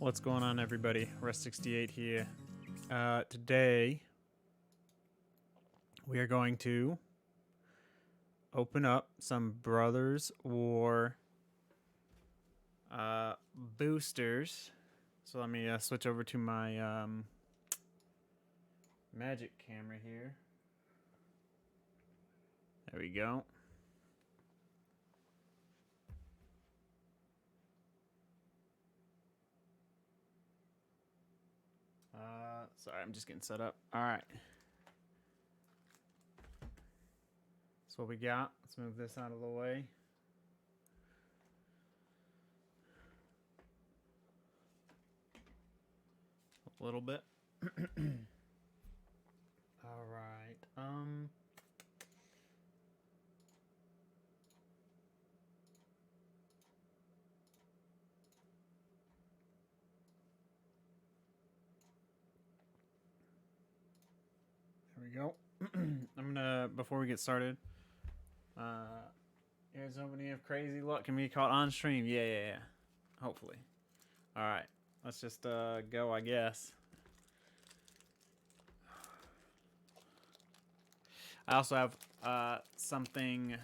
What's going on, everybody? Rest68 here. Today, we are going to open up some Brothers War boosters. So let me switch over to my magic camera here. There we go. Sorry, I'm just getting set up. All right. That's what we got. Let's move this out of the way. A little bit. All right. There we go. I'm gonna, before we get started, here's opening of Crazy Luck. Can we get caught on stream? Yeah. Hopefully. All right. Let's just go, I guess. I also have something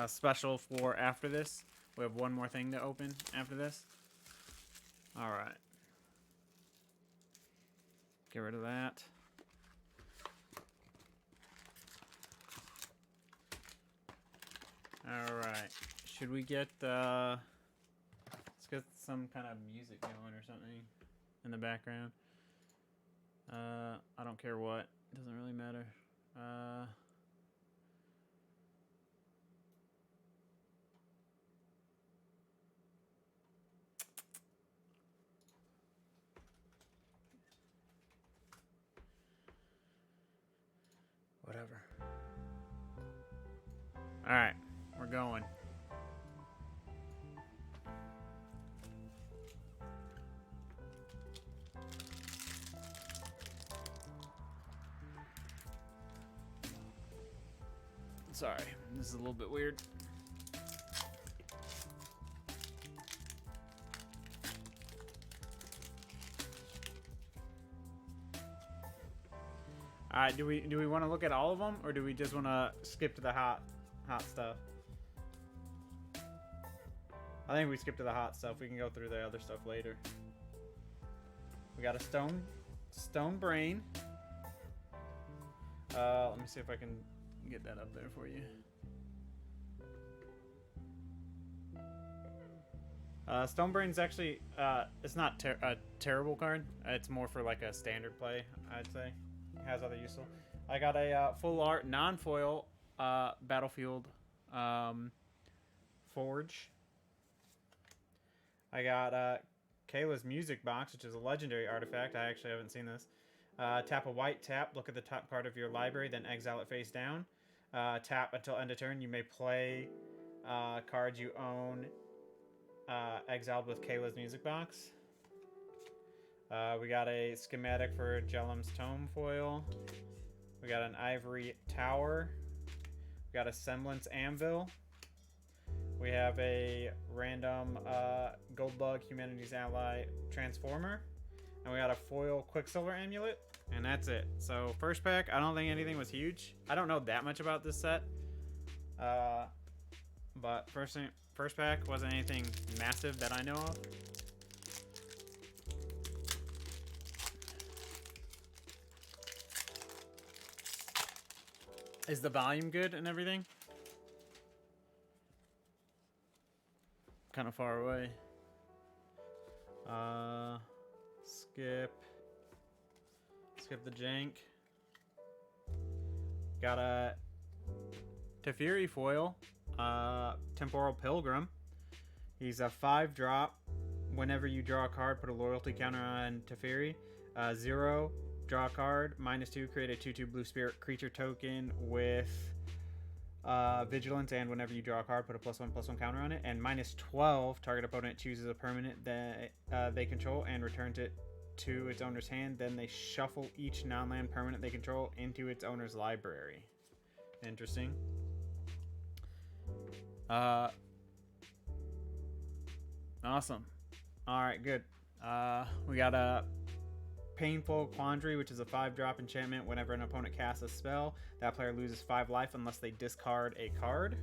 special for after this. We have one more thing to open after this. All right. Get rid of that. All right. Should we get let's get some kind of music going or something in the background. I don't care what. It doesn't really matter. Whatever. All right, we're going. Sorry, this is a little bit weird. All right, do we want to look at all of them, or do we just want to skip to the hot stuff? I think we skip to the hot stuff. We can go through the other stuff later. We got a stone brain. Let me see if I can get that up there for you. Stone Brain's actually, it's not a terrible card. It's more for like a standard play, I'd say. It has other useful. I got a full art non-foil Battlefield Forge. I got Kayla's Music Box, which is a legendary artifact. I actually haven't seen this. Tap a white tap, look at the top card of your library, then exile it face down. Tap until end of turn. You may play cards you own exiled with Kayla's Music Box. We got a schematic for Jellum's Tome Foil. We got an Ivory Tower. We got a Semblance Anvil. We have a random Goldbug Humanity's Ally Transformer. And we got a foil Quicksilver Amulet. And that's it. So first pack, I don't think anything was huge. I don't know that much about this set. But first pack wasn't anything massive that I know of. Is the volume good and everything? Kind of far away. Skip the jank. Got a Teferi foil, Temporal Pilgrim. He's a 5-drop. Whenever you draw a card, put a loyalty counter on Teferi. 0, draw a card. -2, create a 2/2 blue spirit creature token with vigilance, and whenever you draw a card, put a +1/+1 counter on it. And -12, target opponent chooses a permanent that they control and returns it to its owner's hand. Then they shuffle each non-land permanent they control into its owner's library. Interesting. Awesome. All right, good. We got a Painful Quandary, which is a 5-drop enchantment. Whenever an opponent casts a spell, that player loses 5 life unless they discard a card.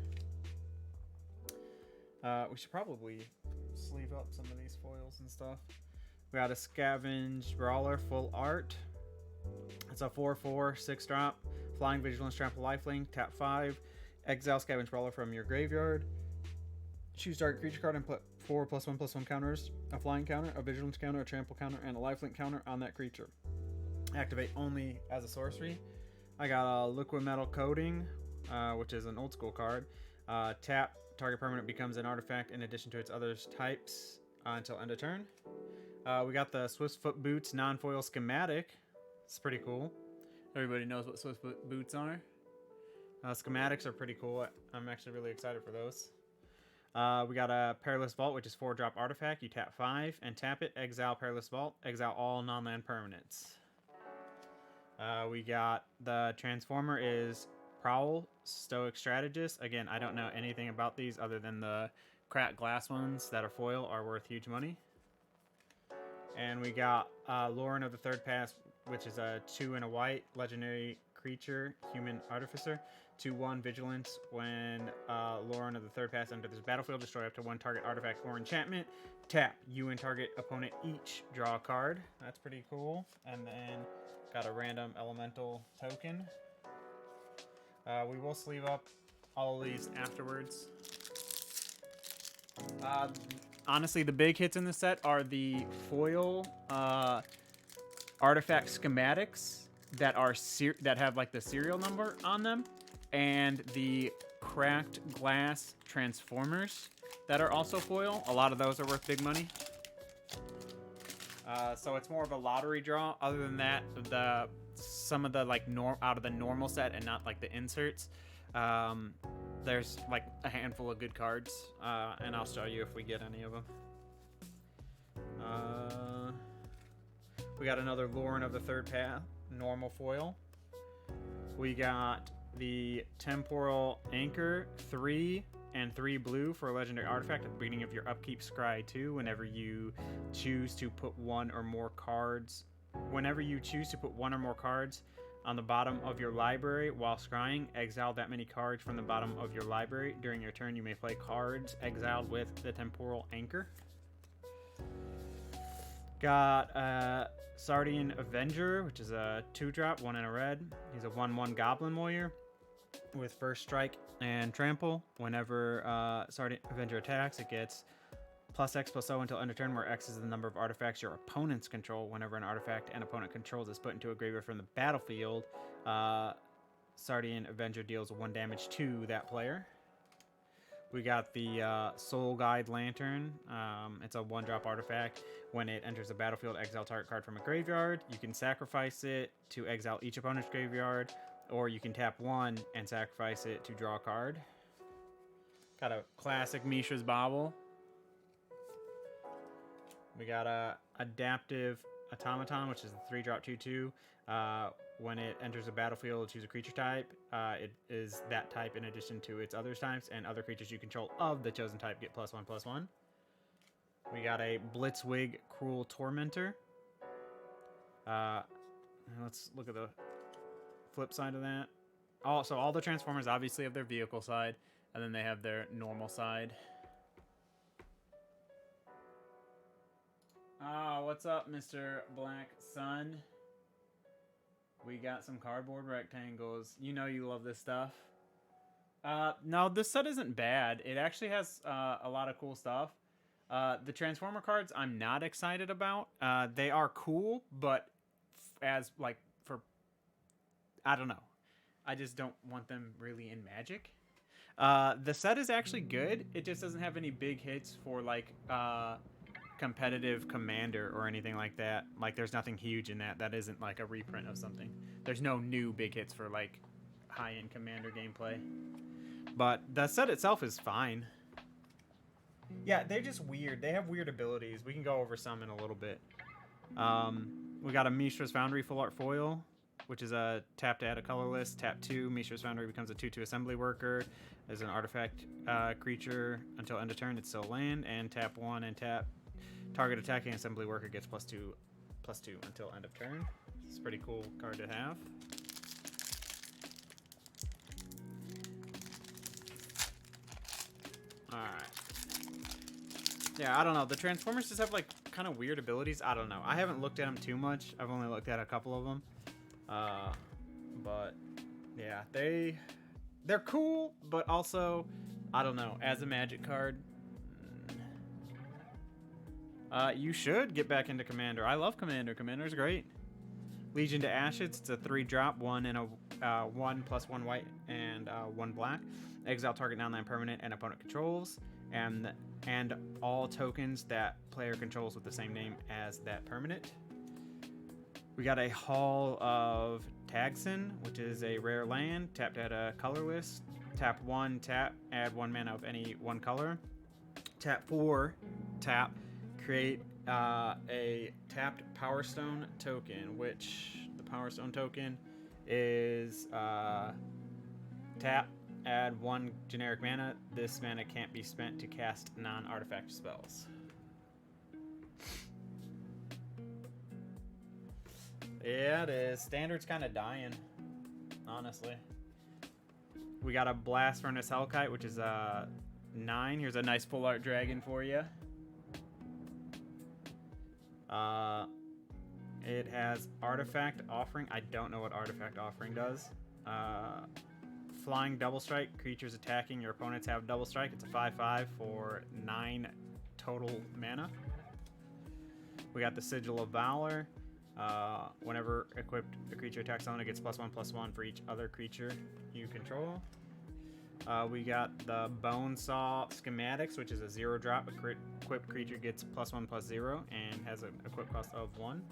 We should probably sleeve up some of these foils and stuff. We got a Scavenge Brawler, full art. It's a 4/4, 6-drop. Flying, Vigilance, Trample, Lifelink. Tap 5. Exile Scavenge Brawler from your graveyard. Choose target creature card and put 4 +1/+1 counters, a flying counter, a vigilance counter, a trample counter, and a lifelink counter on that creature. Activate only as a sorcery. I got a Liquid Metal Coating, which is an old school card. Tap, target permanent becomes an artifact in addition to its other types until end of turn. We got the Swiftfoot Boots non-foil schematic. It's pretty cool. Everybody knows what Swiftfoot Boots are. Schematics are pretty cool. I'm actually really excited for those. We got a Perilous Vault, which is 4-drop artifact. You tap 5 and tap it. Exile Perilous Vault. Exile all non-land permanents. We got the Transformer is Prowl, Stoic Strategist. Again, I don't know anything about these other than the cracked glass ones that are foil are worth huge money. And we got Lauren of the Third Pass, which is a 2 and a white legendary creature, human artificer. 2/1 vigilance. When Lauren of the Third Pass enters this battlefield, destroy up to 1 target artifact or enchantment. Tap. You and target opponent each draw a card. That's pretty cool. And then got a random elemental token. We will sleeve up all of these afterwards. Honestly, the big hits in the set are the foil artifact schematics that are that have like the serial number on them, and the cracked glass transformers that are also foil. A lot of those are worth big money. So it's more of a lottery draw. Other than that, some of the like out of the normal set and not like the inserts, there's like a handful of good cards, and I'll show you if we get any of them. We got another Lauren of the Third Path normal foil. We got the Temporal Anchor, 3 and 3 blue for a legendary artifact at the beginning of your upkeep. Scry 2. Whenever you choose to put one or more cards on the bottom of your library while scrying, exile that many cards from the bottom of your library. During your turn, you may play cards exiled with the Temporal Anchor. Got Sardian Avenger, which is a 2-drop, 1 and a red. He's a 1/1 Goblin Warrior with first strike and trample. Whenever Sardian Avenger attacks, it gets +X/+0 until end of turn, where X is the number of artifacts your opponents control. Whenever an artifact an opponent controls is put into a graveyard from the battlefield, Sardian Avenger deals 1 damage to that player. We got the Soul Guide Lantern. It's a 1-drop artifact. When it enters the battlefield, exile target card from a graveyard. You can sacrifice it to exile each opponent's graveyard, or you can tap 1 and sacrifice it to draw a card. Got a classic Mishra's Bauble. We got a Adaptive Automaton, which is a 3-drop 2/2. When it enters the battlefield, choose a creature type. It is that type in addition to its other types, and other creatures you control of the chosen type get +1/+1. We got a Blitzwig Cruel Tormentor. Let's look at the flip side of that. So all the Transformers obviously have their vehicle side, and then they have their normal side. What's up, Mr. Black Sun? We got some cardboard rectangles. You know you love this stuff. No, this set isn't bad. It actually has a lot of cool stuff. The Transformer cards I'm not excited about. They are cool, but I don't know. I just don't want them really in Magic. The set is actually good. It just doesn't have any big hits for like competitive Commander or anything like that. Like there's nothing huge in that. That isn't like a reprint of something. There's no new big hits for like high-end Commander gameplay. But the set itself is fine. Yeah, they're just weird. They have weird abilities. We can go over some in a little bit. We got a Mishra's Foundry full art foil, which is a tap to add a colorless. Tap 2, Mishra's Foundry becomes a 2/2 assembly worker. As an artifact creature until end of turn, it's still land. And tap 1 and tap Target attacking assembly worker gets +2/+2 until end of turn. It's a pretty cool card to have. Alright. Yeah, I don't know. The Transformers just have, like, kind of weird abilities. I don't know. I haven't looked at them too much. I've only looked at a couple of them. But, yeah, they're cool, but also, I don't know. As a Magic card, you should get back into Commander. I love Commander. Commander's great. Legion to Ashes. It's a 3-drop, 1 and a 1/+1 white and 1 black. Exile target non-land permanent and opponent controls, and all tokens that player controls with the same name as that permanent. We got a Hall of Tagsin, which is a rare land. Tap to add a colorless. Tap 1, tap, add 1 mana of any one color. Tap 4, tap, create a tapped Power Stone token, which the Power Stone token is tap, add 1 generic mana. This mana can't be spent to cast non-artifact spells. Yeah, it is. Standard's kind of dying, honestly. We got a Blast Furnace Hellkite, which is a 9. Here's a nice full art dragon for you. It has Artifact Offering. I don't know what Artifact Offering does. Flying Double Strike. Creatures attacking your opponents have Double Strike. It's a 5/5 for 9 total mana. We got the Sigil of Valor. Whenever equipped, a creature attacks someone, it gets +1/+1 for each other creature you control. We got the Bone Saw Schematics, which is a 0-drop. Equipped creature gets +1/+0 and has an equip cost of 1.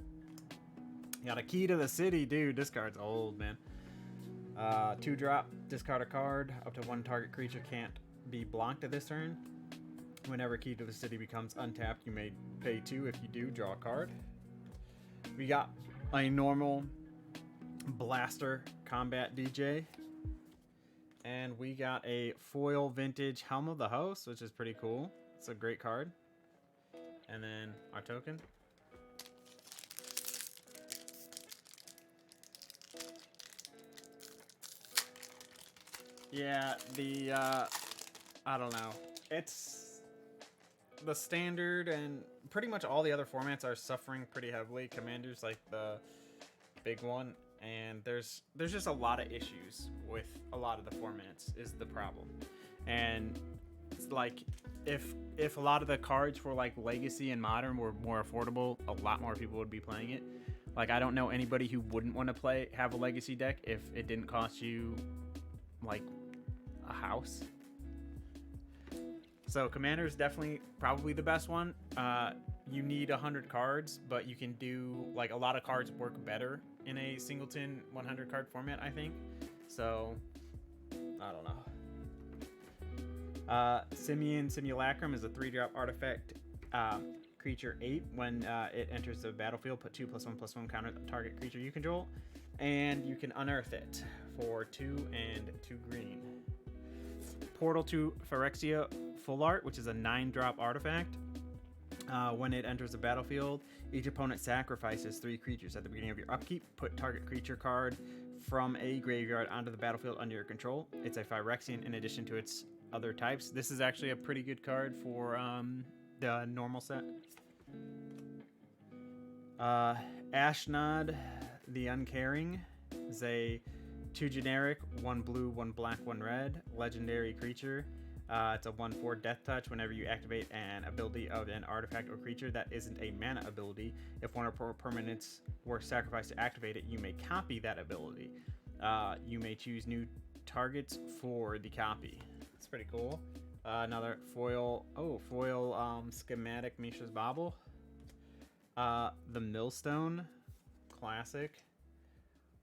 You got a Key to the City, dude. This card's old, man. 2-drop, discard a card. Up to 1 target creature can't be blocked at this turn. Whenever Key to the City becomes untapped, you may pay 2. If you do, draw a card. We got a normal Blaster Combat DJ. And we got a foil vintage Helm of the Host, which is pretty cool. It's a great card. And then our token. Yeah, I don't know. It's the Standard and pretty much all the other formats are suffering pretty heavily. Commander's like the big one. And there's just a lot of issues with a lot of the formats is the problem. And it's like if a lot of the cards for like Legacy and Modern were more affordable, a lot more people would be playing it. Like I don't know anybody who wouldn't want to have a Legacy deck if it didn't cost you like a house. So Commander is definitely probably the best one. You need 100 cards, but you can do like a lot of cards work better in a singleton 100 card format, I think. So I don't know. Simian Simulacrum is a 3-drop artifact creature 8. When it enters the battlefield, put 2/+1/+1 counter target creature you control, and you can unearth it for 2 and 2 green. Portal to Phyrexia Full Art, which is a 9-drop artifact. When it enters the battlefield, each opponent sacrifices 3 creatures. At the beginning of your upkeep, put target creature card from a graveyard onto the battlefield under your control. It's a Phyrexian in addition to its other types. This is actually a pretty good card for the normal set. Ashnod the Uncaring is a 2 generic, 1 blue, 1 black, 1 red legendary creature. It's a 1/4 Death Touch. Whenever you activate an ability of an artifact or creature that isn't a mana ability, if one or more permanents were sacrificed to activate it, you may copy that ability. You may choose new targets for the copy. It's pretty cool. Another foil schematic Mishra's Bauble. The Millstone, classic.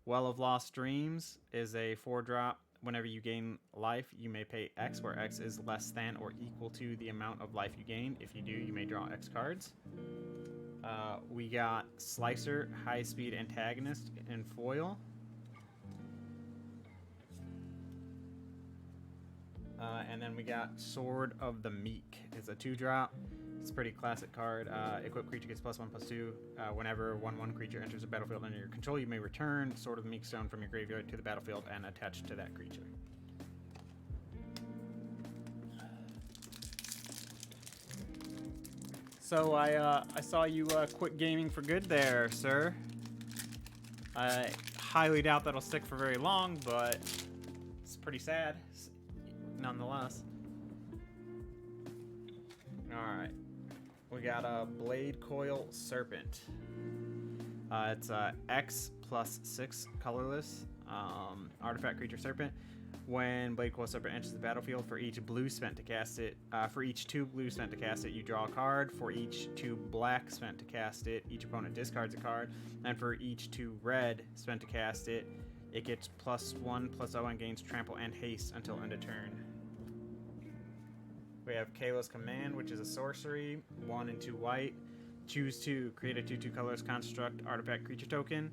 Well of Lost Dreams is a 4-drop. Whenever you gain life, you may pay X, where X is less than or equal to the amount of life you gain. If you do, you may draw X cards. We got Slicer, High Speed Antagonist in foil. And then we got Sword of the Meek. It's a 2-drop. It's a pretty classic card. Equip creature gets +1/+2. Whenever 1/1 creature enters the battlefield under your control, you may return Sword of the Meek Stone from your graveyard to the battlefield and attach to that creature. So I saw you quit gaming for good there, sir. I highly doubt that'll stick for very long, but it's pretty sad, nonetheless. Alright. We got a Blade Coil Serpent. It's X+6 colorless artifact creature serpent. When Blade Coil Serpent enters the battlefield, for each blue spent to cast it, for each 2 blue spent to cast it, you draw a card. For each 2 black spent to cast it, each opponent discards a card. And for each 2 red spent to cast it, it gets +1/+0 and gains trample and haste until end of turn. We have Kayla's Command, which is a sorcery, 1 and 2 white. Choose to create a 2/2 colorless construct artifact creature token.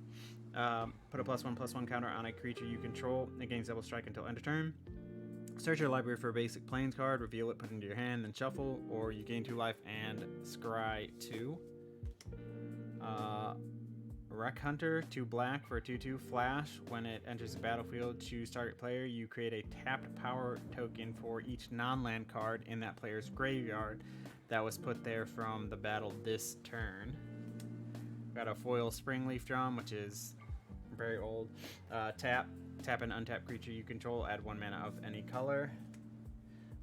Put a +1/+1 counter on a creature you control. It gains double strike until end of turn. Search your library for a basic plains card, reveal it, put it into your hand, then shuffle, or you gain 2 life and scry 2. Wreck Hunter, 2 black for a 2/2 flash. When it enters the battlefield, choose target player. You create a tapped power token for each non-land card in that player's graveyard that was put there from the battle this turn. Got a foil Springleaf Drum, which is very old. Tap an untapped creature you control, add 1 mana of any color.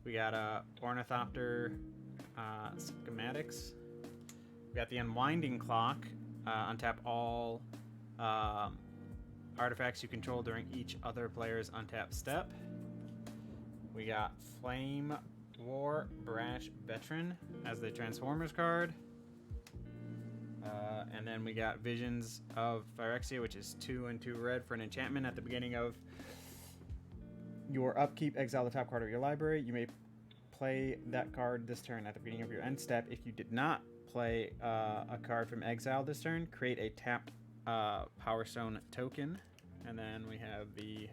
We got a Ornithopter Schematics. We got the Unwinding Clock. Untap all artifacts you control during each other player's untapped step. We got Flame War Brash Veteran as the Transformers card. And then we got Visions of Phyrexia, which is 2 and 2 red for an enchantment. At the beginning of your upkeep, exile the top card of your library. You may play that card this turn. At the beginning of your end step, if you did not play a card from exile this turn, create a tapped Power Stone token. And then we have the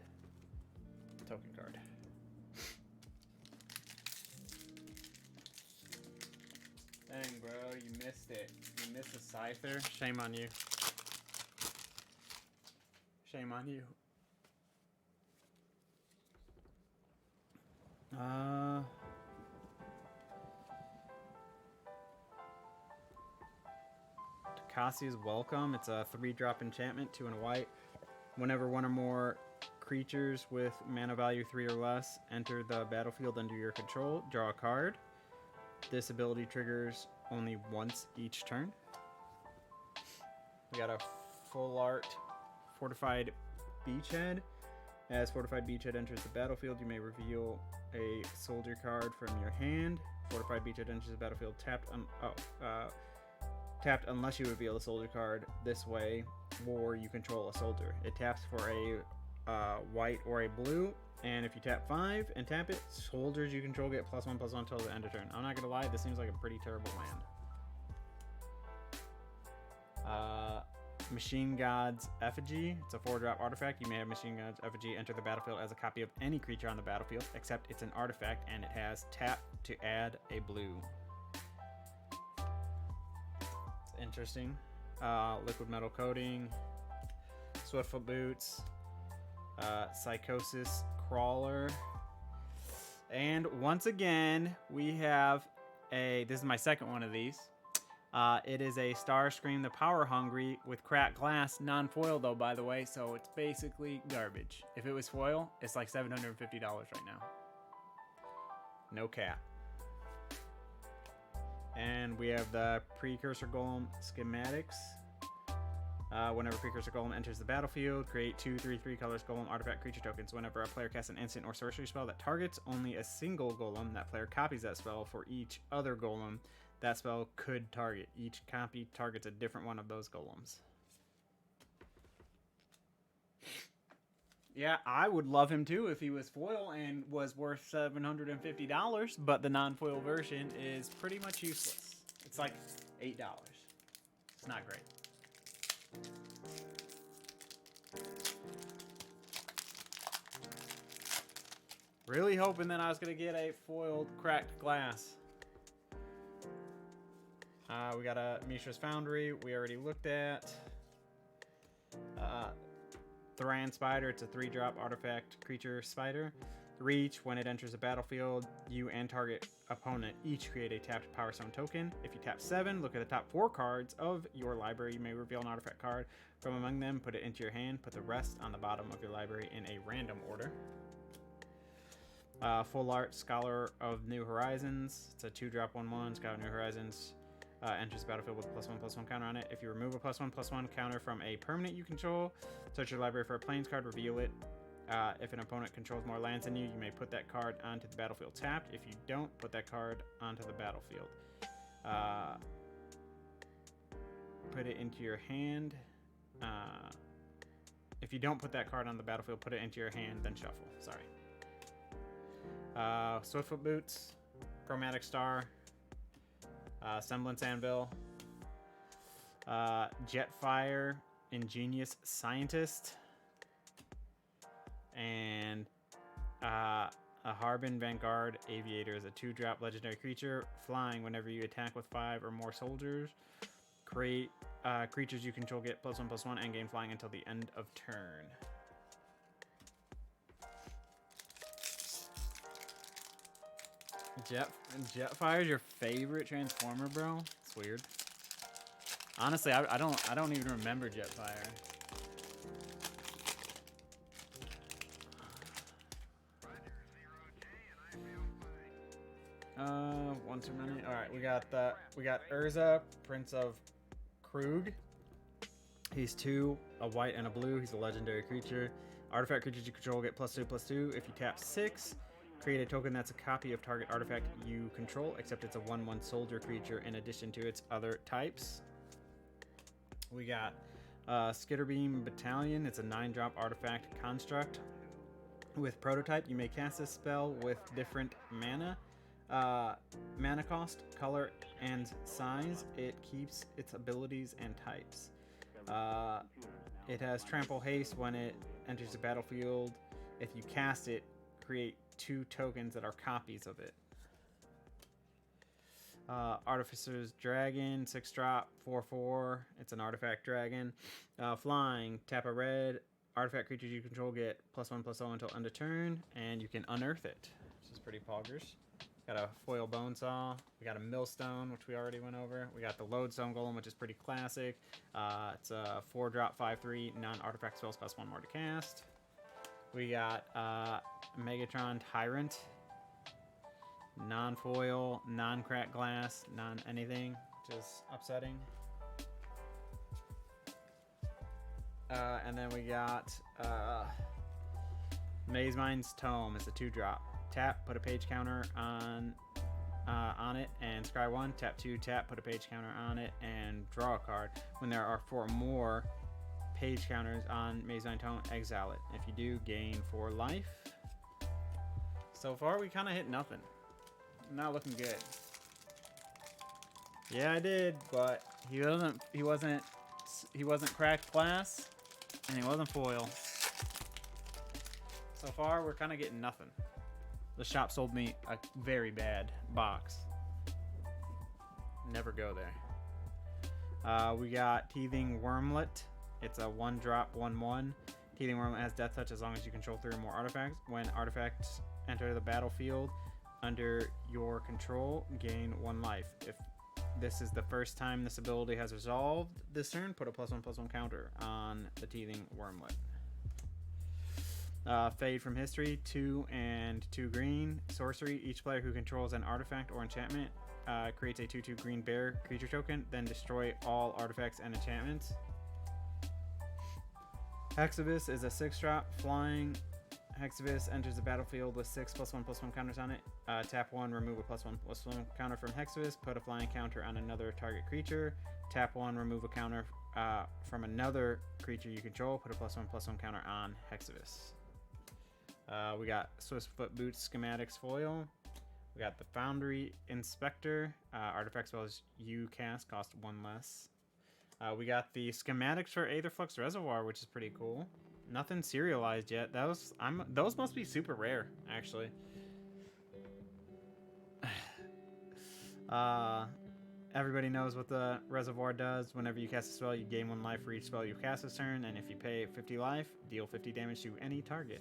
token card. Dang, bro, you missed it. You missed the Scyther. Shame on you. Shame on you. Cassia's Welcome. It's a 3-drop enchantment, 2 and a white. Whenever one or more creatures with mana value 3 or less enter the battlefield under your control, draw a card. This ability triggers only once each turn. We got a full art Fortified Beachhead. As Fortified Beachhead enters the battlefield, you may reveal a soldier card from your hand. Fortified Beachhead enters the battlefield tapped unless you reveal a soldier card this way, or you control a soldier. It taps for a white or a blue, and if you tap 5 and tap it, soldiers you control get +1/+1 until the end of turn. I'm not gonna lie, this seems like a pretty terrible land. Machine God's Effigy. It's a 4-drop artifact. You may have Machine God's Effigy enter the battlefield as a copy of any creature on the battlefield, except it's an artifact and it has tap to add a blue. It's interesting. Liquid Metal Coating, Swiftfoot Boots, Psychosis Crawler, and once again we have this is my second one of these. It is a Starscream the Power Hungry with cracked glass, non-foil though, by the way, so it's basically garbage. If it was foil, it's like $750 right now. No cap. And we have the Precursor Golem Schematics. Whenever Precursor Golem enters the battlefield, create 2 3/3 colors Golem artifact creature tokens. Whenever a player casts an instant or sorcery spell that targets only a single Golem, that player copies that spell for each other Golem that spell could target. Each copy targets a different one of those Golems. Yeah, I would love him too if he was foil and was worth $750, but the non-foil version is pretty much useless. It's like $8. It's not great. Really hoping that I was going to get a foiled cracked glass. We got a Mishra's Foundry. We already looked at. Thran Spider. It's a 3-drop artifact creature spider. Reach. When it enters the battlefield, you and target opponent each create a tapped Power Stone token. If you tap 7, look at the top 4 cards of your library. You may reveal an artifact card from among them, put it into your hand, put the rest on the bottom of your library in a random order. Full Art Scholar of New Horizons. It's a 2-drop 1/1. Scholar of New Horizons. Enters the battlefield with a +1/+1 counter on it. If you remove a +1/+1 counter from a permanent you control, search your library for a Plains card, reveal it. If an opponent controls more lands than you, you may put that card onto the battlefield tapped. If you don't, put that card onto the battlefield. Put it into your hand. If you don't put that card on the battlefield, put it into your hand, then shuffle. Sorry. Swiftfoot Boots, Chromatic Star, Semblance Anvil, Jetfire, Ingenious Scientist, and a Harbin Vanguard Aviator is a 2-drop legendary creature, flying whenever you attack with 5 or more soldiers. Create creatures you control get +1/+1 and gain flying until the end of turn. Jetfire is your favorite Transformer, bro? It's weird. Honestly, I don't even remember Jetfire. One too many. All right, we got Urza, Prince of Krug. He's 2, a white and a blue. He's a legendary creature. Artifact creatures you control get +2/+2. If you tap 6, create a token that's a copy of target artifact you control, except it's a 1/1 soldier creature in addition to its other types. We got Skitterbeam Battalion. It's a 9-drop artifact construct. With prototype, you may cast this spell with different mana cost, color, and size. It keeps its abilities and types. It has Trample Haste when it enters the battlefield. If you cast it, create 2 tokens that are copies of it. Artificer's Dragon, 6-drop, 4/4. It's an artifact dragon. Flying, tap a red. Artifact creatures you control get +1/+0 until end of turn, and you can unearth it, which is pretty poggers. Got a foil bone saw. We got a millstone, which we already went over. We got the lodestone golem, which is pretty classic. It's a 4-drop 5/3 non-artifact spells cost 1 more to cast. We got Megatron Tyrant, non-foil, non-cracked glass, non-anything, which is upsetting. And then we got Maze Mind's Tome. It's a 2-drop. Tap, put a page counter on it, and scry 1. Tap 2, tap, put a page counter on it, and draw a card. When there are 4 more page counters on Maze Mind Tome, exile it. If you do, gain 4 life. So far, we kind of hit nothing. Not looking good. Yeah, I did, but he wasn't cracked glass, and he wasn't foil. So far, we're kind of getting nothing. The shop sold me a very bad box. Never go there. We got Teething Wormlet. It's a 1-drop 1/1. Teething Wormlet has Death Touch as long as you control 3 or more artifacts. When artifacts enter the battlefield under your control, gain 1 life. If this is the first time this ability has resolved this turn, put a +1/+1 counter on the Teething Wormlet. Fade from History, 2 and 2 green. Sorcery, each player who controls an artifact or enchantment creates a 2/2 green bear creature token, then destroy all artifacts and enchantments. Hexavis is a 6-drop flying. Hexavis enters the battlefield with 6 +1/+1 counters on it. Tap 1, remove a +1/+1 counter from Hexavis, put a flying counter on another target creature. Tap 1, remove a counter from another creature you control, put a +1/+1 counter on Hexavis. We got Swiftfoot Boots Schematics Foil. We got the Foundry Inspector. Artifact spells you cast cost 1 less. We got the schematics for Aetherflux Reservoir, which is pretty cool. Nothing serialized yet. Those must be super rare, actually. Everybody knows what the reservoir does. Whenever you cast a spell, you gain 1 life for each spell you cast this turn, and if you pay 50 life, deal 50 damage to any target.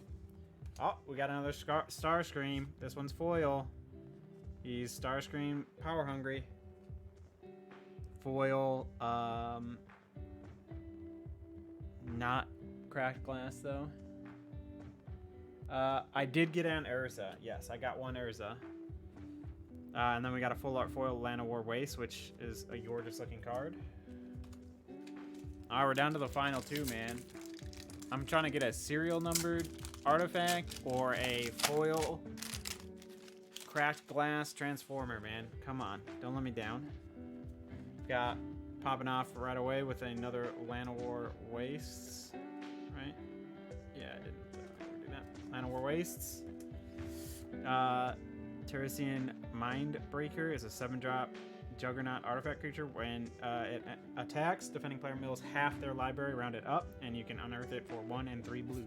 Oh, we got another Starscream. This one's foil. He's Starscream power hungry. Foil, not cracked glass though. I did get an Urza. Yes, I got one Urza. And then we got a full art foil Llanowar Waste, which is a gorgeous looking card. Alright, we're down to the final 2, man. I'm trying to get a serial numbered artifact or a foil cracked glass transformer, man. Come on, don't let me down. Got popping off right away with another Llanowar Wastes, right? Yeah, I didn't do that. Llanowar Wastes. Teresian Mindbreaker is a 7-drop Juggernaut artifact creature. When it attacks, defending player mills half their library, round it up, and you can unearth it for 1 and 3 blue.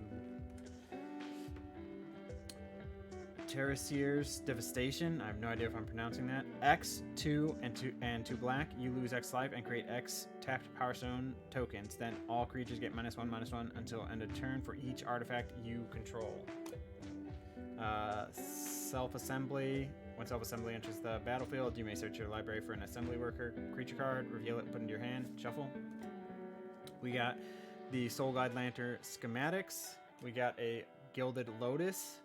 Terrasier's Devastation. I have no idea if I'm pronouncing that. X, 2, and 2 black. You lose X life and create X tapped Power Stone tokens. Then all creatures get -1/-1 until end of turn for each artifact you control. Self-assembly. When self-assembly enters the battlefield, you may search your library for an assembly worker creature card, reveal it, put it into your hand, shuffle. We got the Soul Guide Lantern schematics. We got a Gilded Lotus.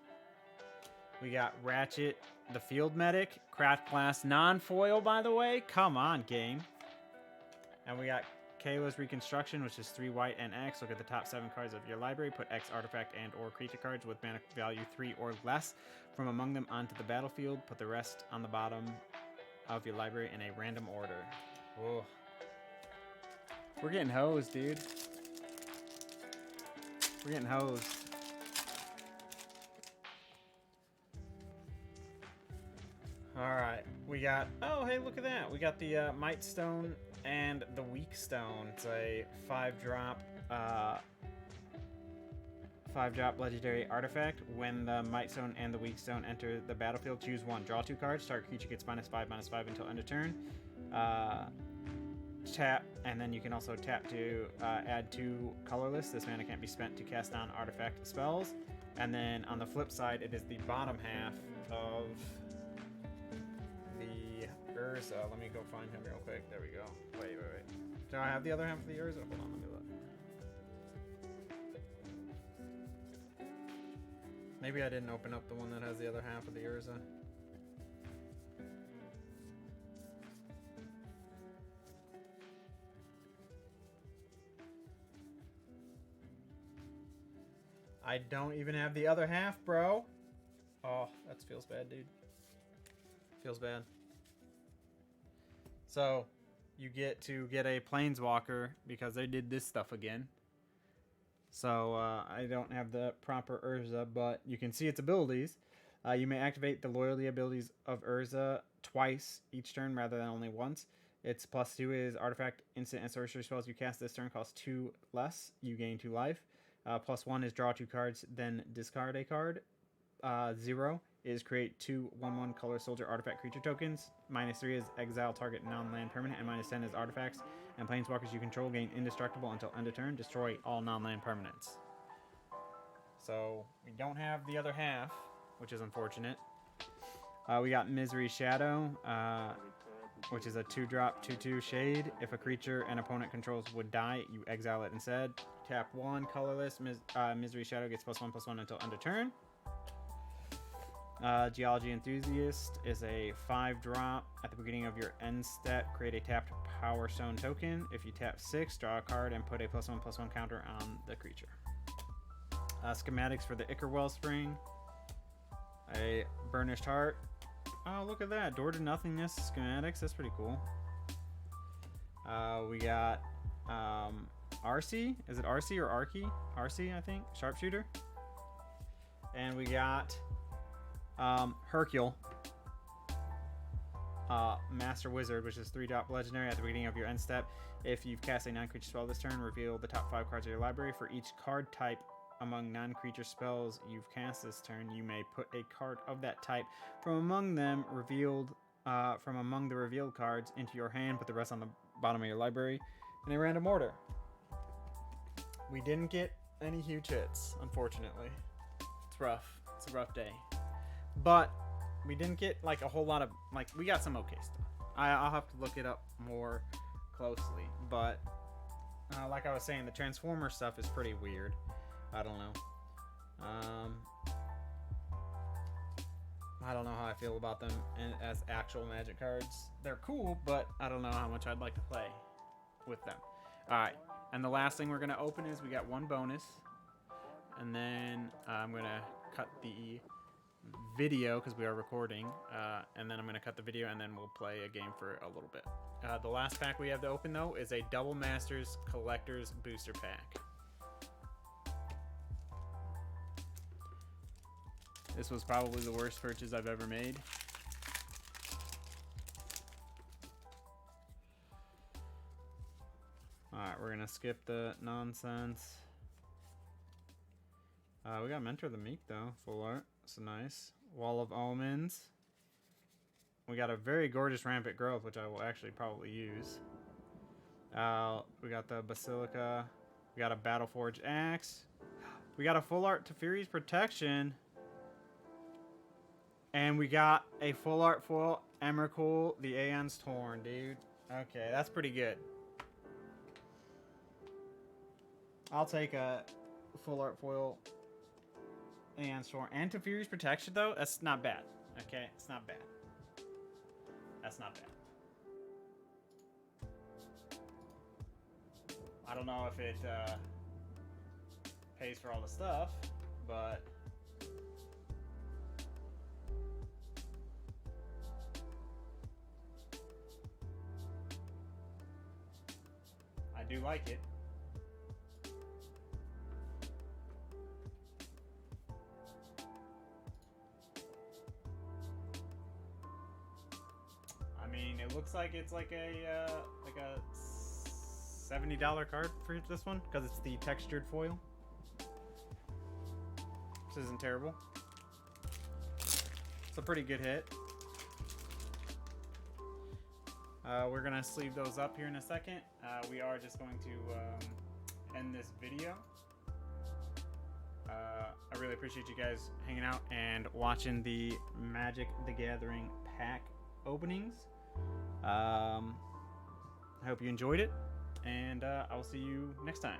We got Ratchet, the Field Medic, Craft Glass non-foil, by the way. Come on, game. And we got Kayla's Reconstruction, which is 3 white and X. Look at the top 7 cards of your library. Put X artifact and or creature cards with mana value 3 or less from among them onto the battlefield. Put the rest on the bottom of your library in a random order. Whoa. We're getting hosed, dude. We're getting hosed. Alright, we got... Oh, hey, look at that. We got the Might Stone and the Weak Stone. It's a 5-drop... 5-drop legendary artifact. When the Might Stone and the Weak Stone enter the battlefield, choose one. Draw 2 cards. Target creature gets -5/-5 until end of turn. Tap, and then you can also tap to add 2 colorless. This mana can't be spent to cast non-artifact spells. And then on the flip side, it is the bottom half of the Urza. Let me go find him real quick. There we go. Wait. Do I have the other half of the Urza? Hold on, let me look. Maybe I didn't open up the one that has the other half of the Urza. I don't even have the other half, bro. Oh, that feels bad, dude. Feels bad. So, you get to get a Planeswalker because they did this stuff again. So, I don't have the proper Urza, but you can see its abilities. You may activate the loyalty abilities of Urza twice each turn rather than only once. Its +2 is artifact, instant, and sorcery spells you cast this turn cost 2 less. You gain 2 life. +1 is draw 2 cards, then discard a card. 0 is create 2 1/1 color soldier artifact creature tokens. -3 is exile target non-land permanent, and -10 is artifacts and planeswalkers you control gain indestructible until end of turn. Destroy all non-land permanents. So we don't have the other half, which is unfortunate. We got Misery Shadow, which is a 2-drop 2/2 shade. If a creature an opponent controls would die, you exile it instead. Tap 1 colorless. Misery Shadow gets +1/+1 until end of turn. Geology Enthusiast is a 5-drop. At the beginning of your end step, create a tapped Power Stone token. If you tap 6, draw a card and put a +1/+1 counter on the creature. Schematics for the Ichor Wellspring. A Burnished Heart. Oh, look at that. Door to Nothingness schematics. That's pretty cool. We got Arcee. Is it Arcee or Arcee? Arcee, I think. Sharpshooter. And we got Hercule. Master Wizard, which is 3-drop legendary. At the beginning of your end step, if you've cast a non-creature spell this turn, reveal the top 5 cards of your library. For each card type among non-creature spells you've cast this turn, you may put a card of that type from among them revealed from among the revealed cards into your hand. Put the rest on the bottom of your library in a random order. We didn't get any huge hits, unfortunately. It's rough. It's a rough day. But we didn't get like a whole lot of, like, we got some okay stuff. I'll have to look it up more closely. But like I was saying, the Transformer stuff is pretty weird. I don't know. I don't know how I feel about them as actual Magic cards. They're cool, but I don't know how much I'd like to play with them. Alright, and the last thing we're going to open is we got one bonus. And then I'm going to cut the video because we are recording. And then I'm going to cut the video and then we'll play a game for a little bit. The last pack we have to open, though, is a Double Masters Collector's Booster Pack. This was probably the worst purchase I've ever made. Alright, we're gonna skip the nonsense. We got Mentor the Meek though, full art. So nice. Wall of Omens. We got a very gorgeous Rampant Growth, which I will actually probably use. We got the Basilica. We got a Battleforged Axe. We got a full art Teferi's Protection. And we got a full art foil Emrakul, the Aeon's Torn, dude. Okay, that's pretty good. I'll take a full art foil Aeon's Torn. And Teferi's Protection, though, that's not bad. Okay, it's not bad. That's not bad. I don't know if it pays for all the stuff, but I do like it. I mean, it looks like it's like a $70 card for this one because it's the textured foil. This isn't terrible. It's a pretty good hit. We're gonna sleeve those up here in a second. We are just going to end this video. I really appreciate you guys hanging out and watching the Magic the Gathering pack openings. I hope you enjoyed it, and I will see you next time.